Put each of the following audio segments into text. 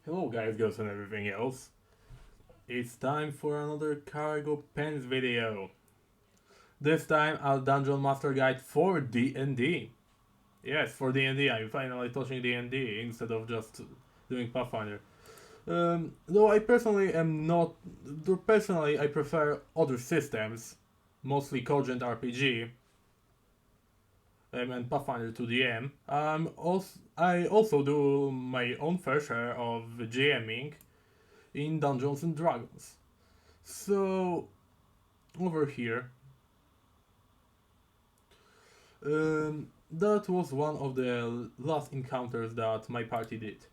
Hello guys, girls and everything else. It's time for another Cargo Pens video. This time a Dungeon Master Guide for D&D. Yes, for D&D. I'm finally touching D&D instead of just doing Pathfinder. Though I personally am not... Though personally I prefer other systems, mostly Cogent RPG and Pathfinder 2DM. I also do my own fair share of GMing in Dungeons and Dragons. So over here, that was one of the last encounters that my party did.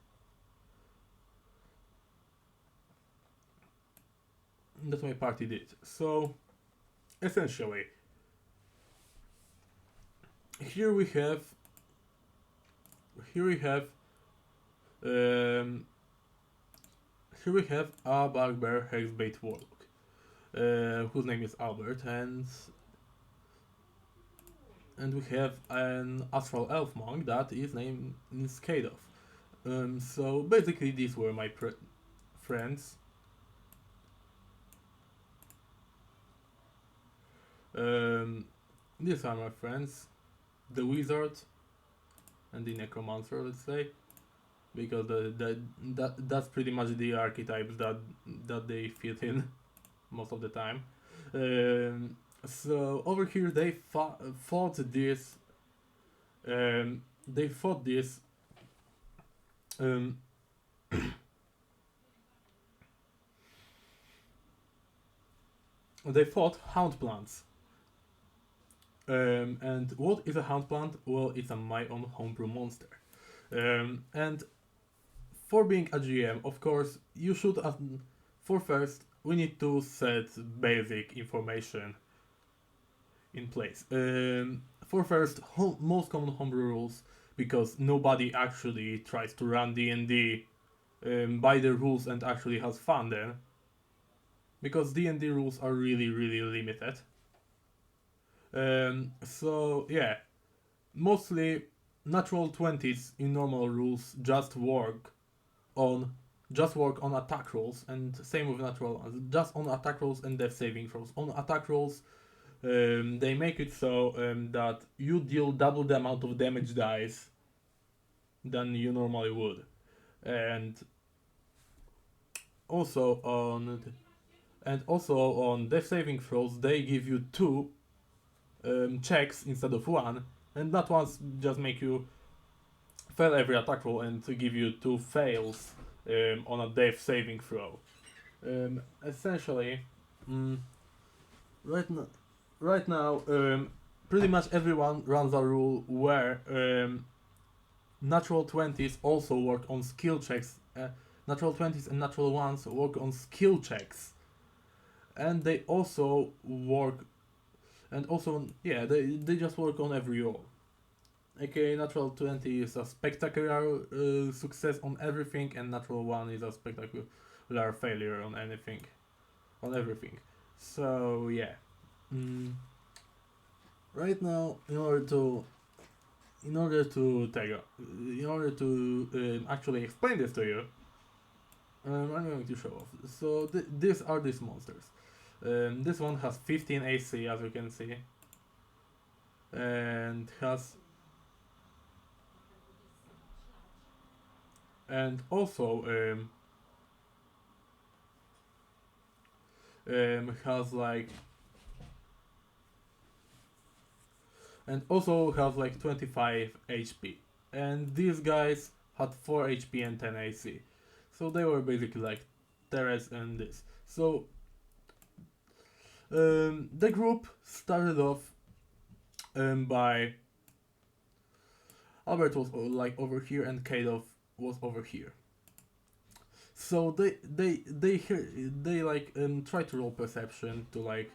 So essentially, here we have here we have um, here we have a bugbear hexbait warlock, whose name is Albert, and we have an astral elf monk that is named Skadov. So basically, these were my friends. Um, these are my friends, the wizard and the necromancer, let's say, because that's pretty much the archetypes that they fit in most of the time. So over here they fought this. They fought this. Um, they fought hound plants. And what is a hound plant? Well, it's my own homebrew monster. And for being a GM, of course, you should. For first, we need to set basic information in place. For first, most common homebrew rules, because nobody actually tries to run D&D by the rules and actually has fun then. Because D&D rules are really, really limited. So yeah, mostly natural 20s in normal rules just work on attack rolls, and same with natural ones, just on attack rolls and death saving throws. On attack rolls, they make it so that you deal double the amount of damage dice than you normally would, and also on death saving throws they give you two checks instead of one, and that ones just make you fail every attack roll and to give you two fails on a death saving throw. Essentially, mm, right now, pretty much everyone runs a rule where natural 20s also work on skill checks. Natural 20s and natural ones work on skill checks, and they also work, and also yeah, they just work on every roll. Okay, natural 20 is a spectacular success on everything, and natural 1 is a spectacular failure on anything, on everything. So yeah, mm, right now, in order to actually explain this to you, I'm going to show off. So these are these monsters. This one has 15 AC, as you can see, and has and also has like and also has like 25 HP. And these guys had 4 HP and 10 AC. So they were basically like Teres and this. So the group started off by Albert was like over here and Kadov was over here. So they like try to roll perception to like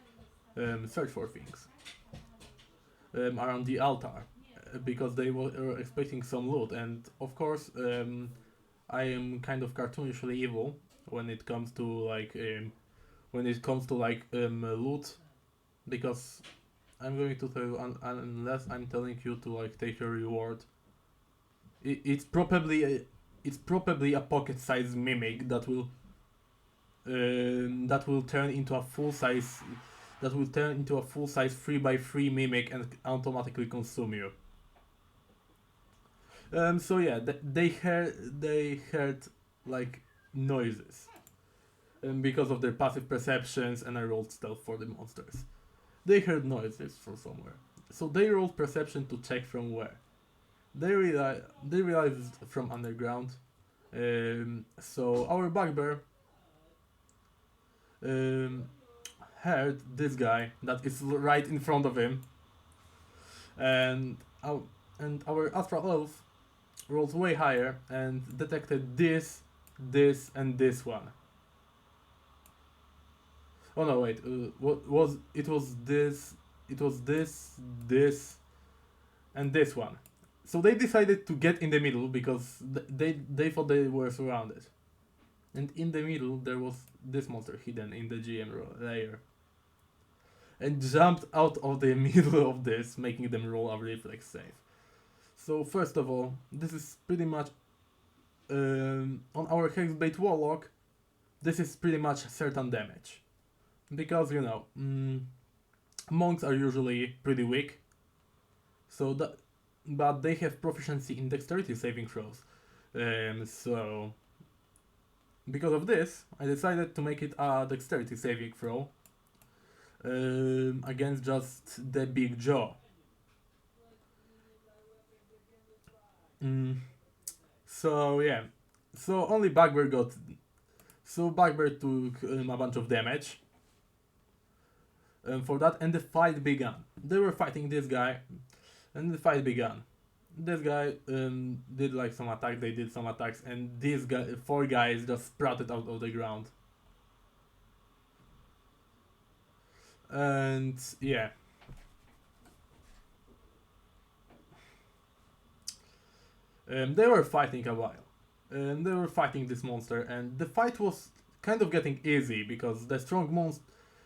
search for things around the altar because they were expecting some loot, and of course I am kind of cartoonishly evil when it comes to loot, because I'm going to tell you unless I'm telling you to like take your reward, it's probably it's probably a pocket-sized mimic that will turn into a full-size 3x3 mimic and automatically consume you. So yeah, they heard like noises, because of their passive perceptions, and I rolled stealth for the monsters. They heard noises from somewhere, so they rolled perception to check from where. They realized from underground. So our bugbear um, heard this guy that is right in front of him, and our astral elf rolled way higher and detected this, and this one. Oh no, wait. What was it? Was this? It was this, and this one. So they decided to get in the middle because they thought they were surrounded, and in the middle there was this monster hidden in the GM layer, and jumped out of the middle of this, making them roll a reflex save. So first of all, this is pretty much on our Hexblade Warlock. This is pretty much certain damage, because monks are usually pretty weak. So that, but they have proficiency in dexterity saving throws. So because of this, I decided to make it a dexterity saving throw against just the big jaw. So yeah, so only Bugbear got. So Bugbear took a bunch of damage for that, and the fight began. They were fighting this guy, and the fight began. This guy did like some attack. They did some attacks, and these 4 guys just sprouted out of the ground. And yeah. They were fighting a while. They were fighting this monster, and the fight was kind of getting easy because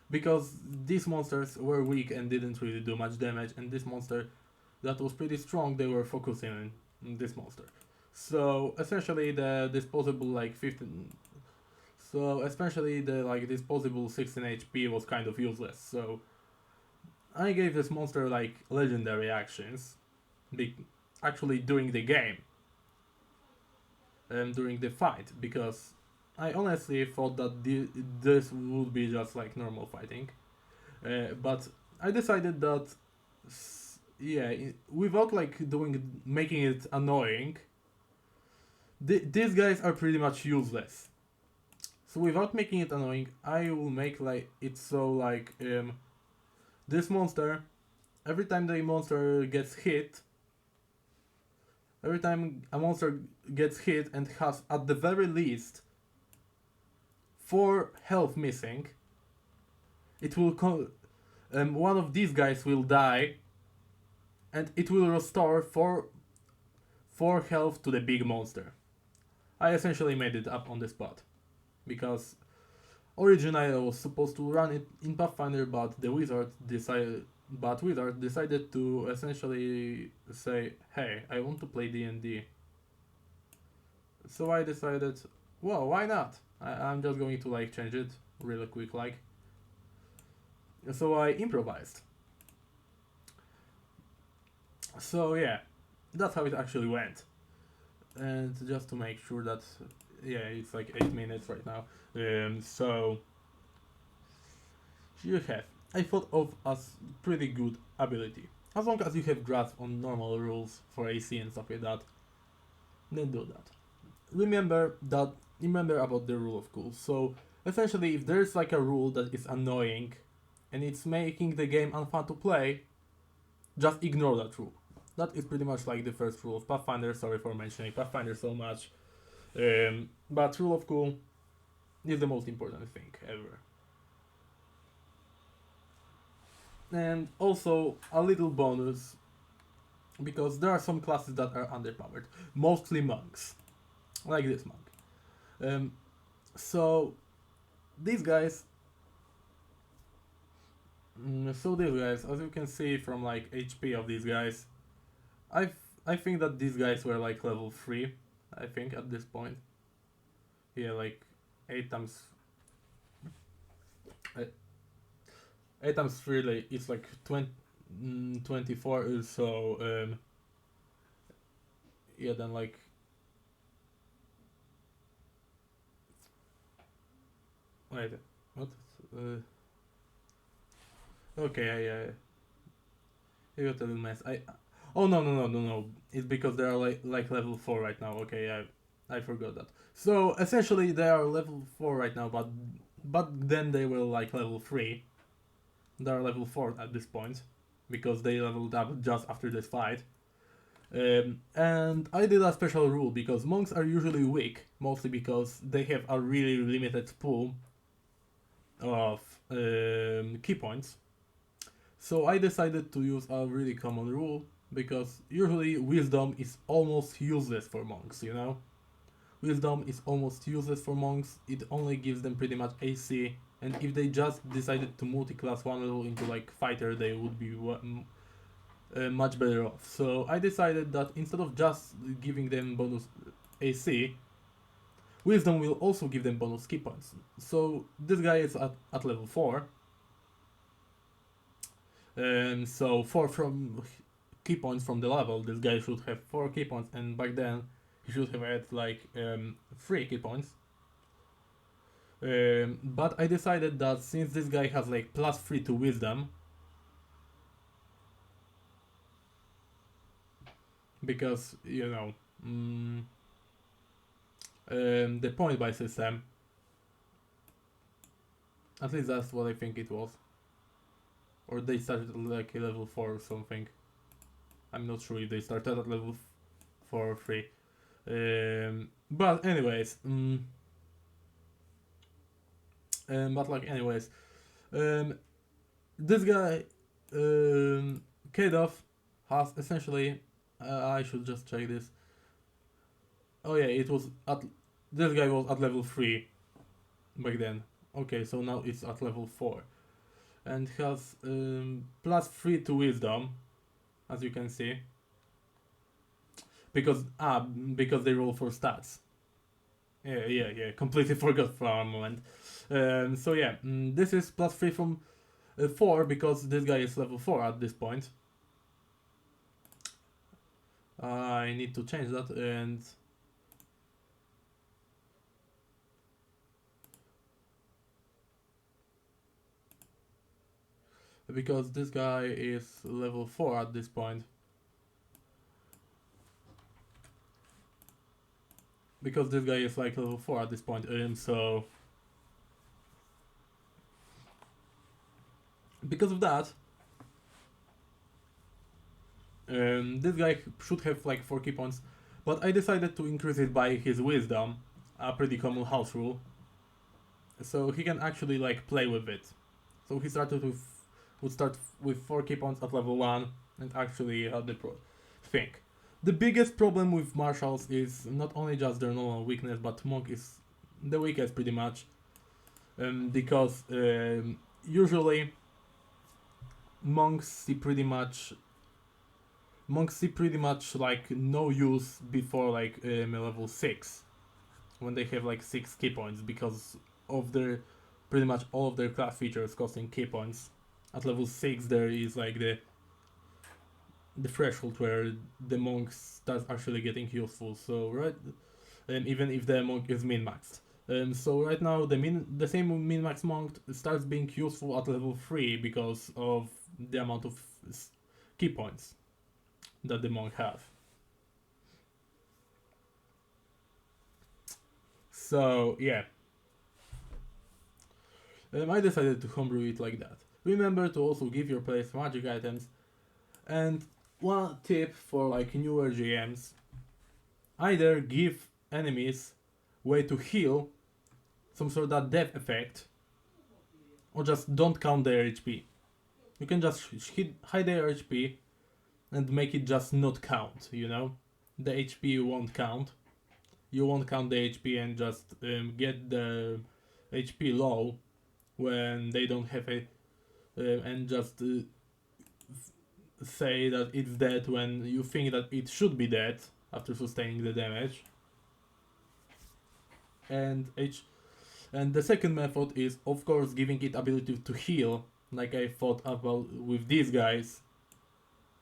because these monsters were weak and didn't really do much damage, and this monster that was pretty strong, they were focusing on this monster. So essentially the disposable like 15 so especially the like disposable 16 HP was kind of useless. So I gave this monster like legendary actions actually during the game, during the fight, because I honestly thought that this would be just like normal fighting, but I decided that yeah, without like making it annoying, these guys are pretty much useless. So without making it annoying, I will make like it so like this monster, every time the monster gets hit, every time a monster gets hit and has at the very least 4 health missing, it will one of these guys will die, and it will restore 4 health to the big monster. I essentially made it up on the spot, because originally I was supposed to run it in Pathfinder, but Wizard decided to essentially say, "Hey, I want to play D&D." So I decided, well, why not? I'm just going to like change it really quick, like. So I improvised. So yeah, that's how it actually went. And just to make sure that, yeah, it's like 8 minutes right now. So you have, I thought of as pretty good ability. As long as you have grasp on normal rules for AC and stuff like that, then do that. Remember about the rule of cool. So essentially, if there's like a rule that is annoying and it's making the game unfun to play, just ignore that rule. That is pretty much like the first rule of Pathfinder. Sorry for mentioning Pathfinder so much, but rule of cool is the most important thing ever. And also a little bonus, because there are some classes that are underpowered, mostly monks, like this monk. So these guys, as you can see from like HP of these guys, I I think that these guys were like level 3. I think, at this point. Yeah, like 8 times. 8 times 3, like, it's like 24, so, yeah, then like. Wait, what? Uh, okay, I got a little mess. Oh, no. It's because they are like level 4 right now. Okay, I forgot that. So essentially they are level 4 right now, but then they were like level 3. They are level 4 at this point because they leveled up just after this fight. And I did a special rule because monks are usually weak, mostly because they have a really limited pool of key points. So I decided to use a really common rule because usually wisdom is almost useless for monks, you know? Wisdom is almost useless for monks, it only gives them pretty much AC, and if they just decided to multi-class one level into like fighter, they would be much better off. So I decided that instead of just giving them bonus AC, wisdom will also give them bonus key points. So this guy is at level 4. So 4 from key points from the level. This guy should have 4 key points, and back then he should have had like 3 key points. But I decided that since this guy has like +3 to wisdom, because you know the point buy system, at least that's what I think it was, or they started at like level 4 or something. I'm not sure if they started at level 4 or 3. But anyways, but like anyways, this guy, Kadov, has essentially. I should just check this. Oh yeah, it was at. This guy was at level 3 back then. Okay, so now it's at level 4. And has +3 to wisdom, as you can see. Because they roll for stats. Yeah, completely forgot for a moment. So yeah, this is +3 from 4 because this guy is level 4 at this point. I need to change that and because this guy is level 4 at this point. Because this guy is like level 4 at this point, so because of that, this guy should have like 4 key points, but I decided to increase it by his wisdom, a pretty common house rule, so he can actually like play with it. So he would start with 4 key points at level 1 and actually had the thing. The biggest problem with martials is not only just their normal weakness, but monk is the weakest pretty much, because usually monks see pretty much like no use before like level 6, when they have like 6 key points, because of their pretty much all of their class features costing key points. At level 6 there is like the threshold where the monk starts actually getting useful. So right, even if the monk is min-maxed. So right now the same min-max monk starts being useful at level 3 because of the amount of key points that the monk have. So yeah, I decided to homebrew it like that. Remember to also give your players magic items, and one tip for like newer GMs: either give enemies way to heal, some sort of death effect, or just don't count their HP. You can just hide their HP and make it just not count, you know? The HP won't count. You won't count the HP and just get the HP low when they don't have it, and just say that it's dead when you think that it should be dead after sustaining the damage. and and the second method is of course giving it ability to heal, like I thought about with these guys.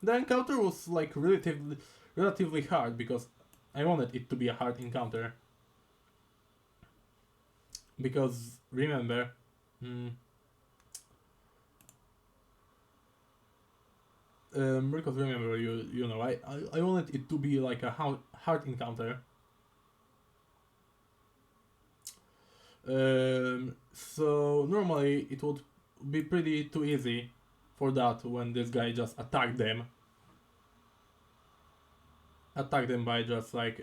The encounter was like relatively hard because I wanted it to be a hard encounter. Because remember, mm, because remember, you know, I wanted it to be like a hard encounter. So normally it would be pretty too easy for that when this guy just attack them by just like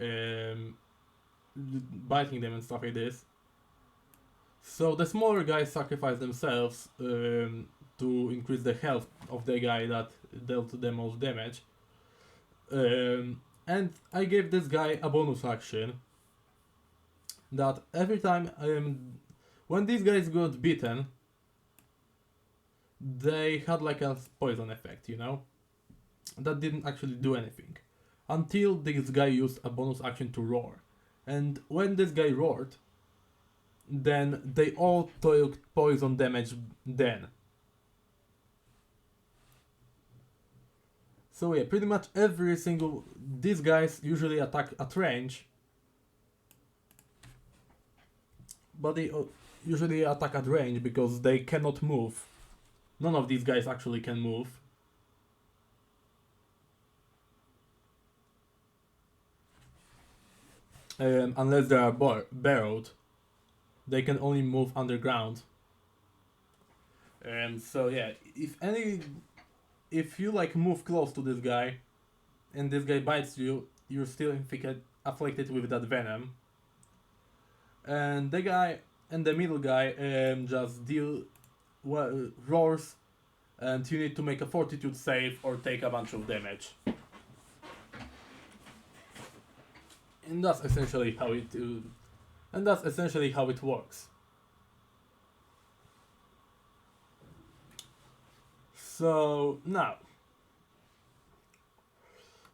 biting them and stuff like this. So the smaller guys sacrifice themselves to increase the health of the guy that dealt the most damage. And I gave this guy a bonus action that every time when these guys got beaten, they had like a poison effect, you know? That didn't actually do anything. Until this guy used a bonus action to roar. And when this guy roared, then they all took poison damage then. So yeah, pretty much every single... These guys usually attack at range, but they usually attack at range because they cannot move. None of these guys actually can move. Unless they are burrowed. They can only move underground. So yeah, if you like move close to this guy, and this guy bites you, you're still afflicted with that venom. And the middle guy just roars, and you need to make a fortitude save or take a bunch of damage. And that's essentially how it works. So now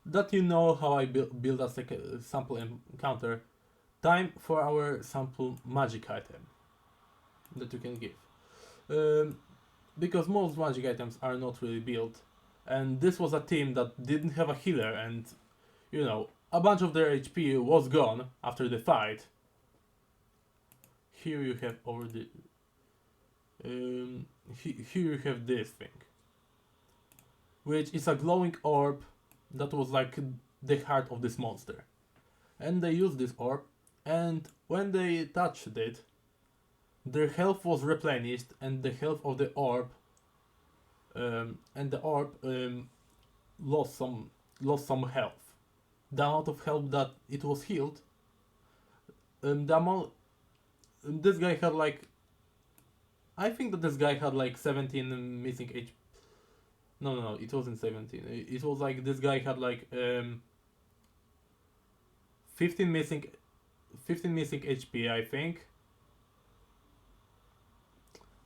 that you know how I build a sample encounter, time for our sample magic item that you can give. Because most magic items are not really built, and this was a team that didn't have a healer, and you know, a bunch of their HP was gone after the fight. Here you have here you have this thing, which is a glowing orb that was like the heart of this monster. And they used this orb, and when they touched it, their health was replenished, and the health of the orb, lost some health. The amount of health that it was healed, the amount this guy had like, I think that this guy had like 17 missing HP. No, it wasn't 17. It was like this guy had like 15 missing HP, I think.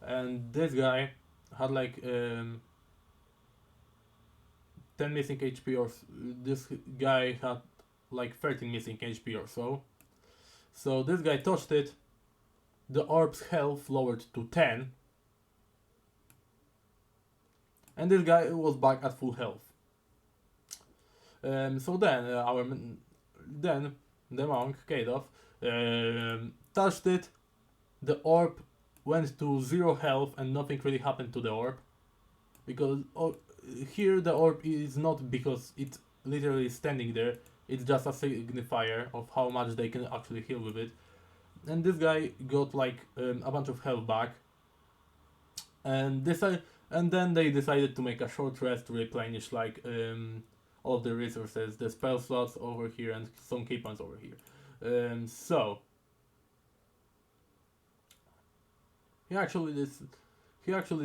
And this guy had like 10 missing HP, or this guy had like 13 missing HP or so. So this guy touched it, the orb's health lowered to 10, and this guy was back at full health. So then then the monk Kadov touched it, the orb went to 0 health, and nothing really happened to the orb, because here the orb is not because it's literally standing there, it's just a signifier of how much they can actually heal with it. And this guy got like a bunch of health back, and then they decided to make a short rest to replenish like all of the resources, the spell slots over here and some key points over here. So he actually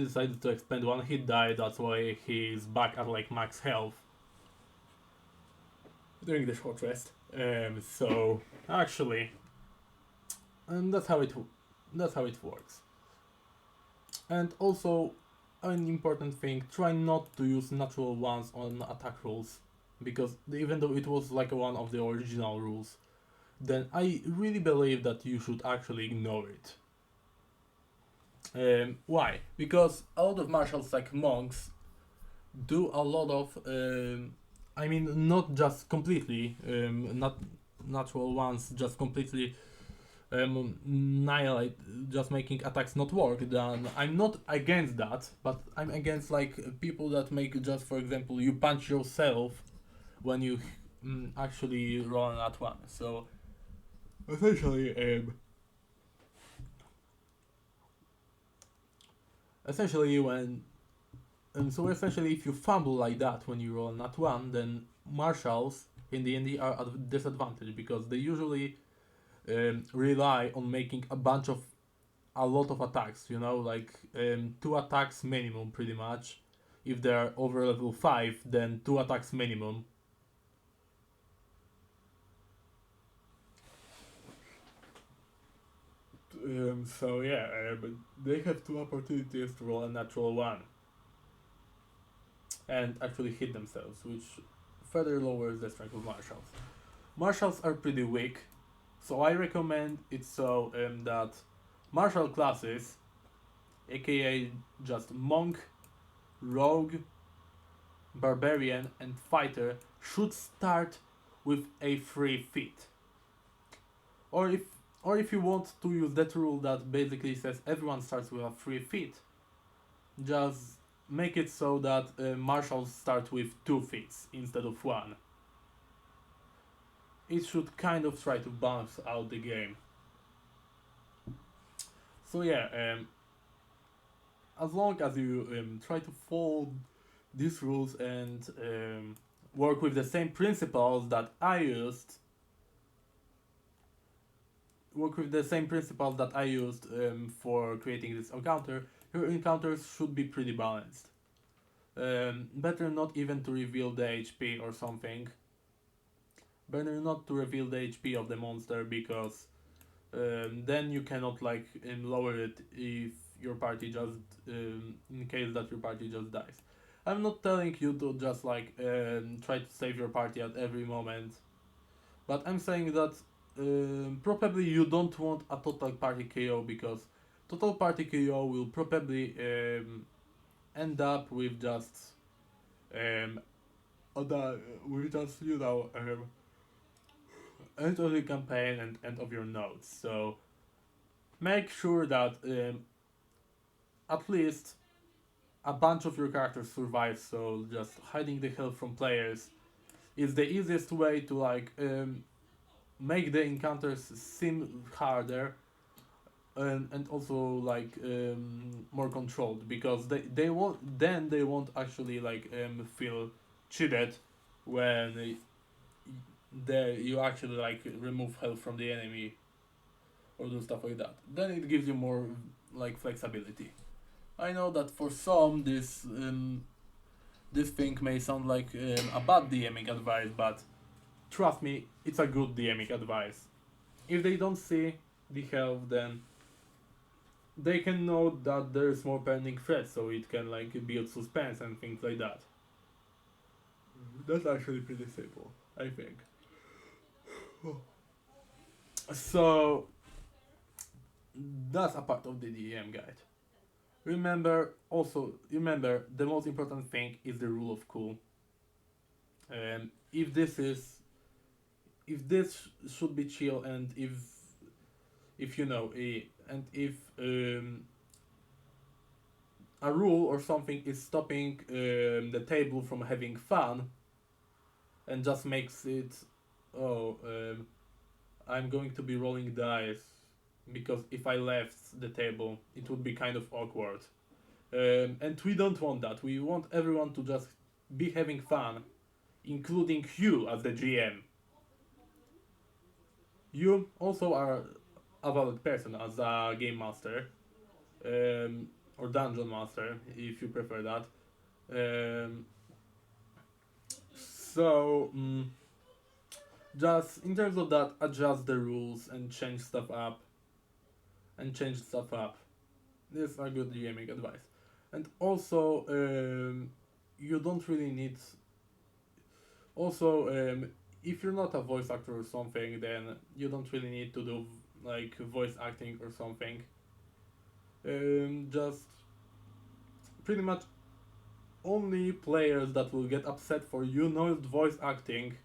decided to expend one hit die. That's why he's back at like max health during the short rest. So actually, and that's how it works. And also, an important thing: try not to use natural ones on attack rolls, because even though it was like one of the original rules, then I really believe that you should actually ignore it. Why? Because a lot of martials like monks do a lot of, I mean, not just completely, not natural ones, just completely annihilate, just making attacks not work. Then I'm not against that, but I'm against like people that make just, for example, you punch yourself when you actually roll an at one. So essentially, essentially when so essentially, if you fumble like that when you roll not one, then marshals in the end are at a disadvantage because they usually rely on making a lot of attacks. You know, like two attacks minimum, pretty much. If they're over level 5, then two attacks minimum. So yeah, but they have two opportunities to roll a natural one and actually hit themselves, which further lowers the strength of marshals. Marshals are pretty weak, so I recommend it so that martial classes, aka just monk, rogue, barbarian, and fighter, should start with a free feat. Or if or if you want to use that rule that basically says everyone starts with a free feat, just make it so that marshals start with two feats instead of one. It should kind of try to balance out the game. So yeah, as long as you try to follow these rules and work with the same principles that I used, for creating this encounter, your encounters should be pretty balanced. Better not even to reveal the HP or something. Better not to reveal the HP of the monster because then you cannot like lower it if your party just in case that your party just dies. I'm not telling you to just like try to save your party at every moment, but I'm saying that probably you don't want a total party KO because total party KO will probably end up with just um, with just end of the campaign and end of your nodes. So make sure that at least a bunch of your characters survive. So just hiding the health from players is the easiest way to like make the encounters seem harder and also like more controlled because they won't actually like feel cheated when you actually like remove health from the enemy or do stuff like that. Then it gives you more like flexibility. I know that for some this thing may sound like a bad DMing advice, but trust me, it's a good DMing advice. If they don't see the health, then they can know that there's more pending threats, so it can like build suspense and things like that. That's actually pretty simple, I think. So that's a part of the DM guide. Remember the most important thing is the rule of cool. If this is if this should be chill and if you know and if a rule or something is stopping the table from having fun and just makes it oh I'm going to be rolling dice because if I left the table it would be kind of awkward. And we don't want that. We want everyone to just be having fun, including you as the GM. You also are a valid person as a game master, or dungeon master, if you prefer that. Um, so, just in terms of that, adjust the rules and change stuff up. This is a good GMing advice. And also, you don't really need. Also, if you're not a voice actor or something, then you don't really need to do like voice acting or something. Just pretty much only players that will get upset for you know voice acting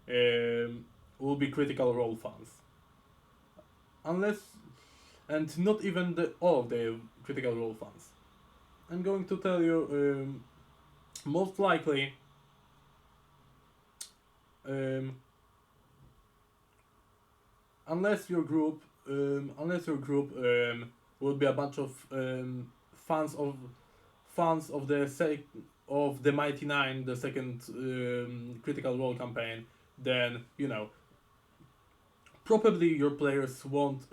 will be Critical Role fans. Unless, and not even all of the Critical Role fans. I'm going to tell you, most likely, um, unless your group will be a bunch of fans of of the Mighty Nine, the second Critical Role campaign, then you know probably your players won't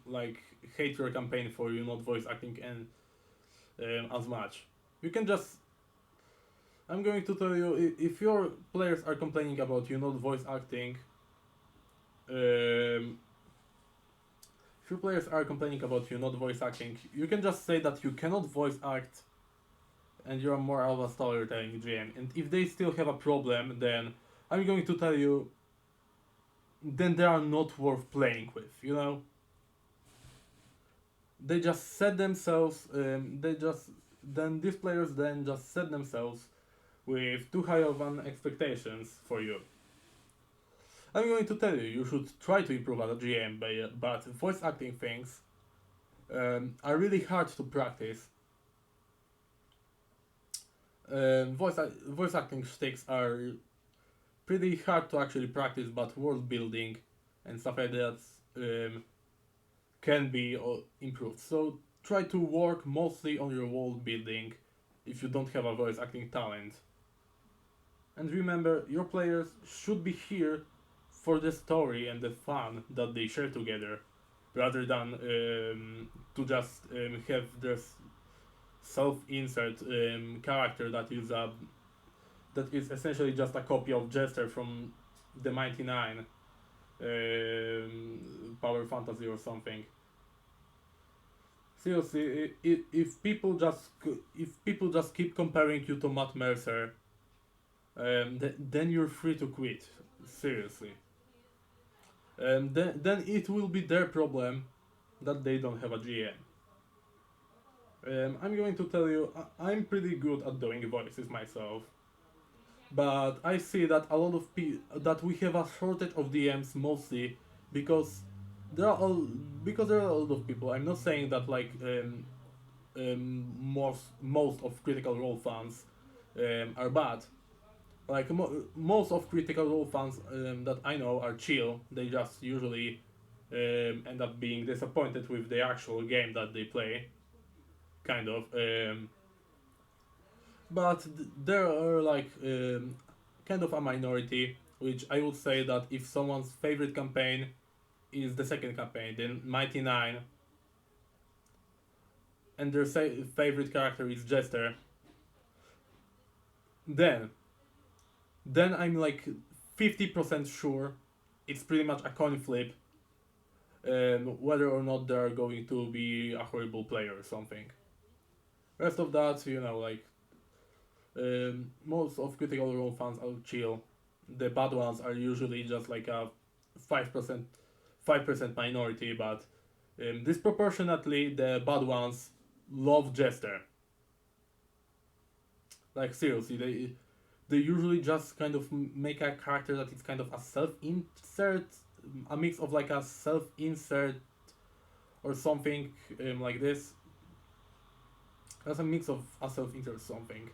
like hate your campaign for you not voice acting and as much. You can just. I'm going to tell you if your players are complaining about you not voice acting. If your players are complaining about you not voice acting, you can just say that you cannot voice act and you're more of a storytelling GM. And if they still have a problem, then I'm going to tell you, then they are not worth playing with, you know? They just set themselves, then these players then just set themselves with too high of an expectations for you. I'm going to tell you, you should try to improve as a GM, but voice acting things are really hard to practice. Voice acting sticks are pretty hard to actually practice, but world building and stuff like that can be improved. So try to work mostly on your world building if you don't have a voice acting talent. And remember, your players should be here for the story and the fun that they share together, rather than to just have their self-insert character that is essentially just a copy of Jester from the Mighty Nine, Power Fantasy or something. Seriously, if people just keep comparing you to Matt Mercer, then you're free to quit. Seriously. Then it will be their problem that they don't have a GM. I'm going to tell you, I'm pretty good at doing voices myself, but I see that a lot of that we have a shortage of DMs mostly because there are all because there are a lot of people. I'm not saying that like most of Critical Role fans are bad. Like most of Critical Role fans that I know are chill. They just usually end up being disappointed with the actual game that they play, kind of. But there are like kind of a minority, which I would say that if someone's favorite campaign is the second campaign, then Mighty Nine, and their favorite character is Jester, then I'm like 50% sure it's pretty much a coin flip whether or not they're going to be a horrible player or something. Rest of that, you know, like most of Critical Role fans are chill. The bad ones are usually just like a 5% minority, but disproportionately the bad ones love Jester. Like seriously, they usually just kind of make a character that is kind of a self-insert, a mix of like a self-insert or something like this. That's a mix of a self-insert something.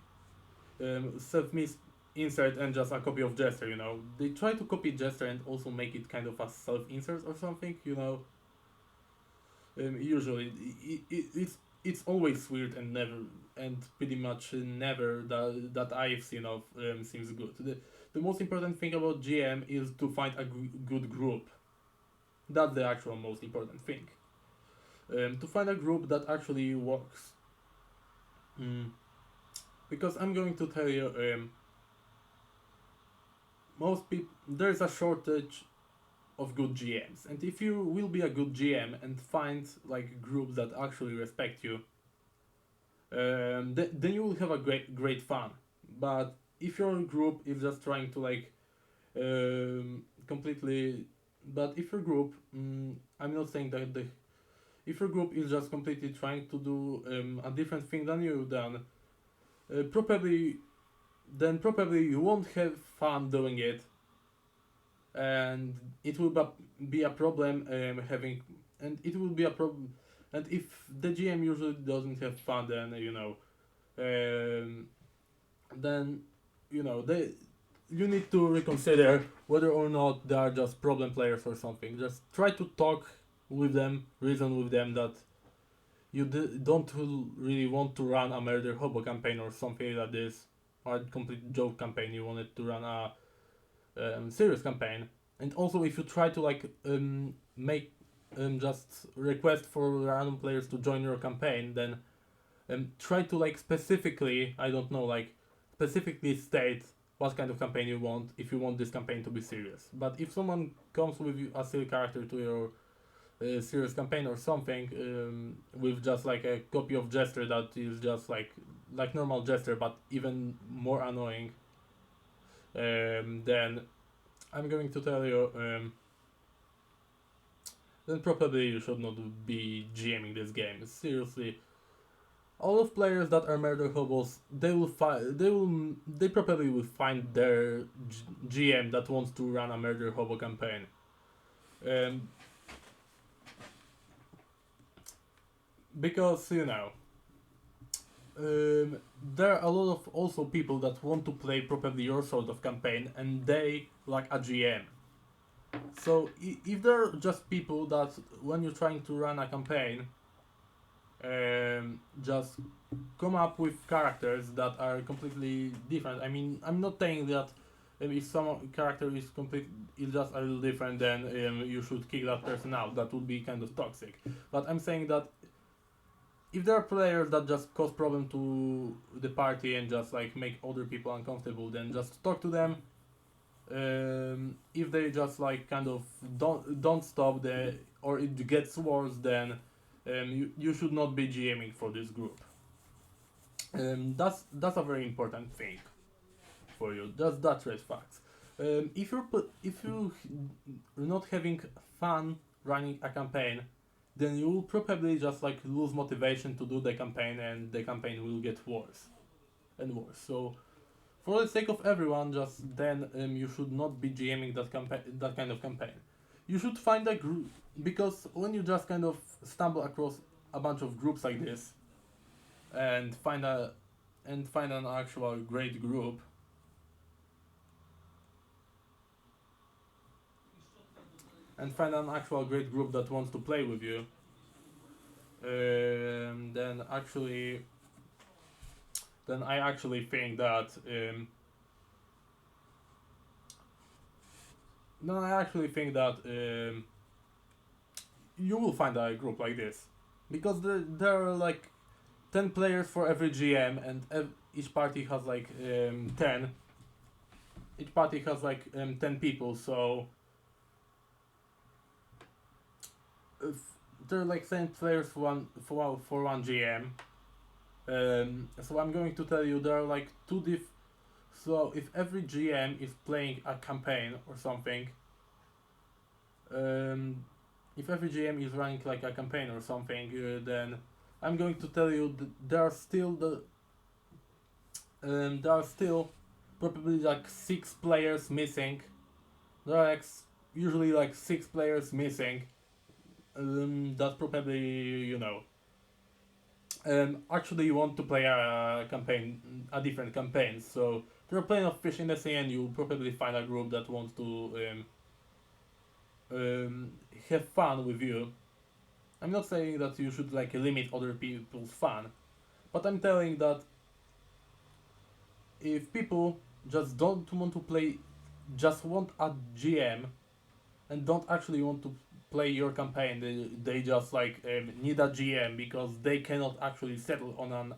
Self-insert and just a copy of Jester, you know. They try to copy Jester and also make it kind of a self-insert or something, you know. Usually, it's always weird and never and pretty much never that I've seen of seems good. The most important thing about GM is to find a good group. That's the actual most important thing. To find a group that actually works. Because I'm going to tell you, most people there's a shortage of good GMs, and if you will be a good GM and find like groups that actually respect you, then you will have a great fun. But if your group is just trying to like completely. But if your group, I'm not saying that if your group is just completely trying to do a different thing than you, uh, probably probably you won't have fun doing it, and it will be a problem having, and it will be a problem, and if the GM usually doesn't have fun, then um, then they you need to reconsider whether or not they are just problem players or something. Just try to talk with them, reason with them that you don't really want to run a murder hobo campaign or something like this, or a complete joke campaign. You wanted to run a serious campaign. And also, if you try to make just request for random players to join your campaign, then try to specifically, I don't know, specifically state what kind of campaign you want if you want this campaign to be serious. But if someone comes with a silly character to your serious campaign or something, with just a copy of Jester that is just like normal Jester but even more annoying, then I'm going to tell you, then probably you should not be GMing this game. Seriously, all of players that are murder hobos, they probably will find their GM that wants to run a murder hobo campaign. Um, because there are a lot of also people that want to play probably your sort of campaign and they like a GM. So if there are just people that when you're trying to run a campaign, just come up with characters that are completely different. I mean, I'm not saying that if some character is just a little different, then you should kick that person out. That would be kind of toxic. But I'm saying that if there are players that just cause problem to the party and just make other people uncomfortable, then just talk to them. If they just kind of don't stop or it gets worse, then you should not be GMing for this group. That's a very important thing for you. That's red facts. If you are not having fun running a campaign, then you will probably just lose motivation to do the campaign, and the campaign will get worse and worse. So for the sake of everyone, just then you should not be GMing that kind of campaign. You should find a group, because when you just kind of stumble across a bunch of groups like this and find an actual great group, that wants to play with you, then I actually think that you will find a group like this, because there are 10 players for every GM, and each party has 10. Each party has 10 people, so if there are 10 players for one GM. So I'm going to tell you there are two diff. So if every GM is playing a campaign or something, if every GM is running a campaign or something, then I'm going to tell you that there are still probably 6 players missing. There are usually 6 players missing. That probably actually want to play a different campaign. So if you're playing of Fish in the Sea, and you'll probably find a group that wants to have fun with you. I'm not saying that you should limit other people's fun, but I'm telling that if people just don't want to play, just want a GM and don't actually want to play your campaign, they just need a GM because they cannot actually settle on an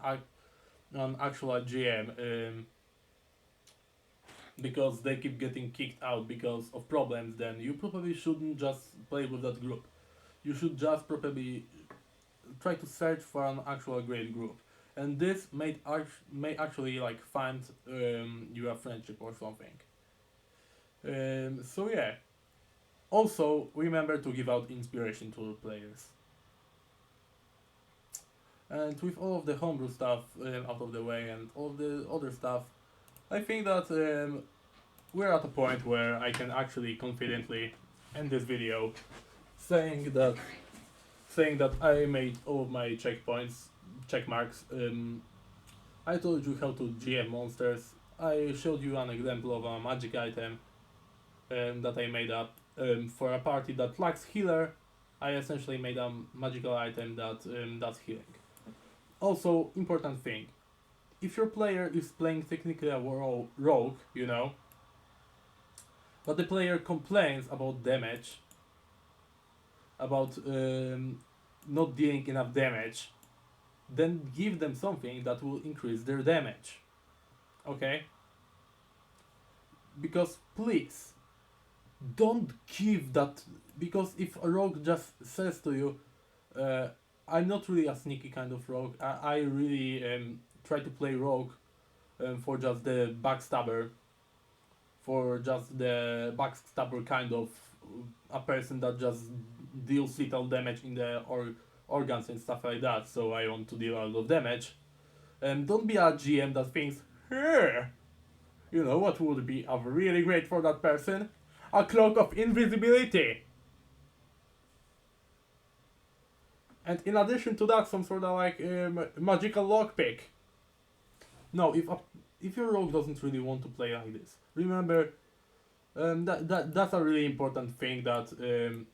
actual GM, because they keep getting kicked out because of problems, then you probably shouldn't just play with that group. You should just probably try to search for an actual great group, and this may actually find you a friendship or something. So yeah. Also, remember to give out inspiration to players. And with all of the homebrew stuff out of the way and all the other stuff, I think that we're at a point where I can actually confidently end this video saying that I made all of my checkpoints, check marks. I told you how to GM monsters. I showed you an example of a magic item that I made up for a party that lacks healer. I essentially made a magical item that does healing. Also, important thing: if your player is playing technically a rogue, you know, but the player complains about damage, about not dealing enough damage, then give them something that will increase their damage. Okay? Because please, don't give that. Because if a rogue just says to you, I'm not really a sneaky kind of rogue, I really try to play rogue for just the backstabber, for just the backstabber kind of a person that just deals little damage in the organs and stuff like that, so I want to deal a lot of damage. And don't be a GM that thinks, hey, you know what would be a really great for that person? A cloak of invisibility! And in addition to that, some sort of like magical lockpick. No, if your rogue doesn't really want to play like this, remember that's a really important thing that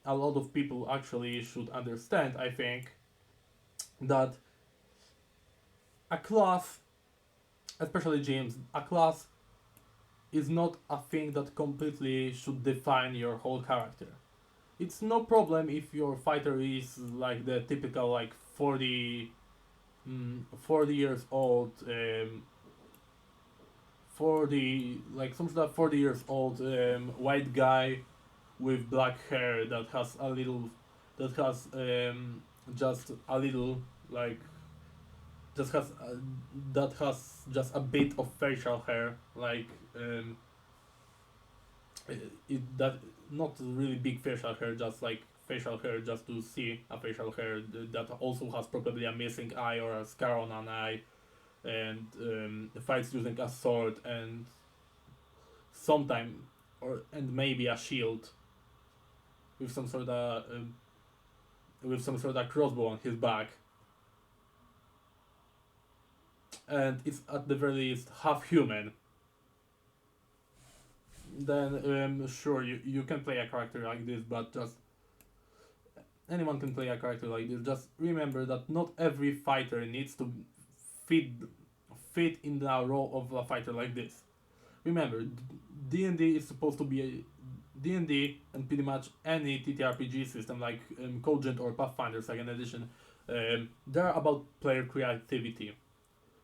a lot of people actually should understand. I think that a class, especially James, a class is not a thing that completely should define your whole character. It's no problem if your fighter is like the typical like 40 years old 40 like some sort of 40 years old white guy with black hair that has a little that has just a little like just has that has just a bit of facial hair like that not really big facial hair, just like facial hair just to see a facial hair that also has probably a missing eye or a scar on an eye, and fights using a sword and sometime or and maybe a shield with some sort of crossbow on his back, and it's at the very least half human. Then sure you can play a character like this, but just anyone can play a character like this. Just remember that not every fighter needs to fit fit in the role of a fighter like this. Remember, D&D is supposed to be a D&D and pretty much any TTRPG system like Cogent or Pathfinder Second Edition. They're about player creativity,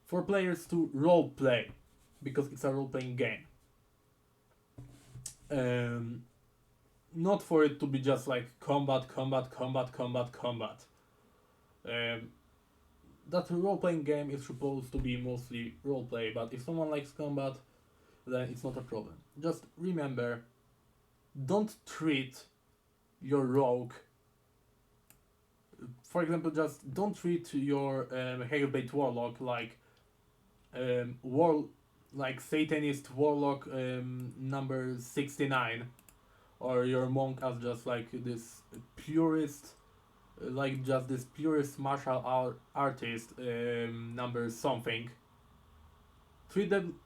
for players to role play, because it's a role playing game. Um, Not for it to be just like combat. That role playing game is supposed to be mostly role play, but if someone likes combat, then it's not a problem. Just remember, don't treat your rogue. For example, just don't treat your Hailbait Warlock like like Satanist Warlock number 69, or your monk as just like this purist, like just this purist martial artist number something. Treat them,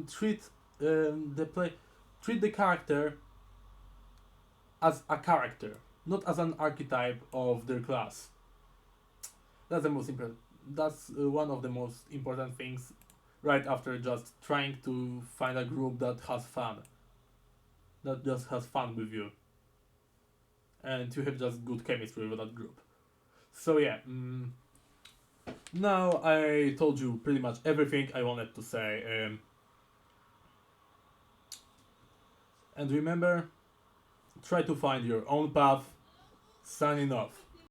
treat the play, treat the character as a character, not as an archetype of their class. That's the most important. That's one of the most important things. Right after just trying to find a group that has fun, that just has fun with you, and you have just good chemistry with that group. So yeah, now I told you pretty much everything I wanted to say. And remember, try to find your own path. Signing off.